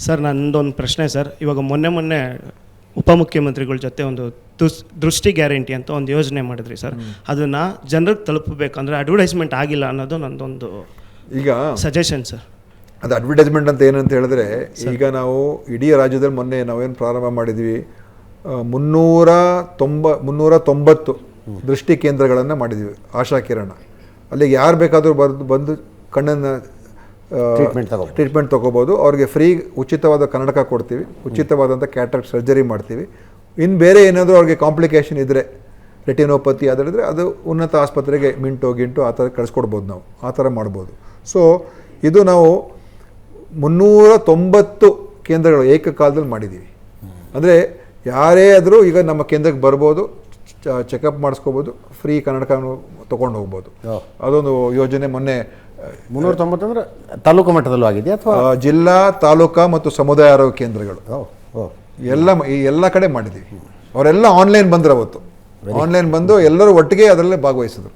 Sir ನಂದೊಂದು ಪ್ರಶ್ನೆ sir. ಇವಾಗ ಮೊನ್ನೆ ಉಪಮುಖ್ಯಮಂತ್ರಿಗಳ ಜೊತೆ ಒಂದು ದೃಷ್ಟಿ ಗ್ಯಾರಂಟಿ ಅಂತ ಒಂದು ಯೋಜನೆ ಮಾಡಿದ್ರಿ ಸರ್. ಅದನ್ನು ಜನರಿಗೆ ತಲುಪಬೇಕಂದ್ರೆ ಅಡ್ವರ್ಟೈಸ್ಮೆಂಟ್ ಆಗಿಲ್ಲ ಅನ್ನೋದು ನಂದೊಂದು ಈಗ ಸಜೆಷನ್ ಸರ್. ಅದು ಅಡ್ವರ್ಟೈಸ್ಮೆಂಟ್ ಅಂತ ಏನಂತ ಹೇಳಿದ್ರೆ, ಈಗ ನಾವು ಇಡೀ ರಾಜ್ಯದಲ್ಲಿ ಮೊನ್ನೆ ನಾವೇನು ಪ್ರಾರಂಭ ಮಾಡಿದ್ವಿ, 390 ದೃಷ್ಟಿ ಕೇಂದ್ರಗಳನ್ನು ಮಾಡಿದ್ವಿ. ಆಶಾ ಕಿರಣ ಅಲ್ಲಿಗೆ ಯಾರು ಬೇಕಾದರೂ ಬಂದು ಕಣ್ಣನ್ನು ಟ್ರೀಟ್ಮೆಂಟ್ ತೊಗೋಬೋದು. ಅವ್ರಿಗೆ ಫ್ರೀ ಉಚಿತವಾದ ಕನ್ನಡಕ ಕೊಡ್ತೀವಿ, ಉಚಿತವಾದಂಥ ಕ್ಯಾಟ್ರಾಕ್ಟ್ ಸರ್ಜರಿ ಮಾಡ್ತೀವಿ. ಇನ್ನು ಬೇರೆ ಏನಾದರೂ ಅವ್ರಿಗೆ ಕಾಂಪ್ಲಿಕೇಶನ್ ಇದ್ದರೆ, ರೆಟಿನೋಪತಿ ಅದರಿದ್ರೆ ಅದು ಉನ್ನತ ಆಸ್ಪತ್ರೆಗೆ ಗಿಂಟು ಆ ಥರ ಕಳಿಸ್ಕೊಡ್ಬೋದು, ನಾವು ಆ ಥರ ಮಾಡ್ಬೋದು. ಸೊ ಇದು ನಾವು 390 ಕೇಂದ್ರಗಳು ಏಕಕಾಲದಲ್ಲಿ ಮಾಡಿದ್ದೀವಿ. ಅಂದರೆ ಯಾರೇ ಆದರೂ ಈಗ ನಮ್ಮ ಕೇಂದ್ರಕ್ಕೆ ಬರ್ಬೋದು, ಚೆಕಪ್ ಮಾಡಿಸ್ಕೋಬೋದು, ಫ್ರೀ ಕನ್ನಡಕನೂ ತೊಗೊಂಡು ಹೋಗ್ಬೋದು. ಅದೊಂದು ಯೋಜನೆ ಮೊನ್ನೆ 390 ಅಂದರೆ ತಾಲೂಕು ಮಟ್ಟದಲ್ಲೂ ಆಗಿದೆ ಅಥವಾ ಜಿಲ್ಲಾ, ತಾಲೂಕಾ ಮತ್ತು ಸಮುದಾಯ ಆರೋಗ್ಯ ಕೇಂದ್ರಗಳು ಎಲ್ಲ ಕಡೆ ಮಾಡಿದ್ದೀವಿ. ಅವರೆಲ್ಲ ಆನ್ಲೈನ್ ಬಂದರು, ಅವತ್ತು ಆನ್ಲೈನ್ ಬಂದು ಎಲ್ಲರೂ ಒಟ್ಟಿಗೆ ಅದರಲ್ಲೇ ಭಾಗವಹಿಸಿದ್ರು.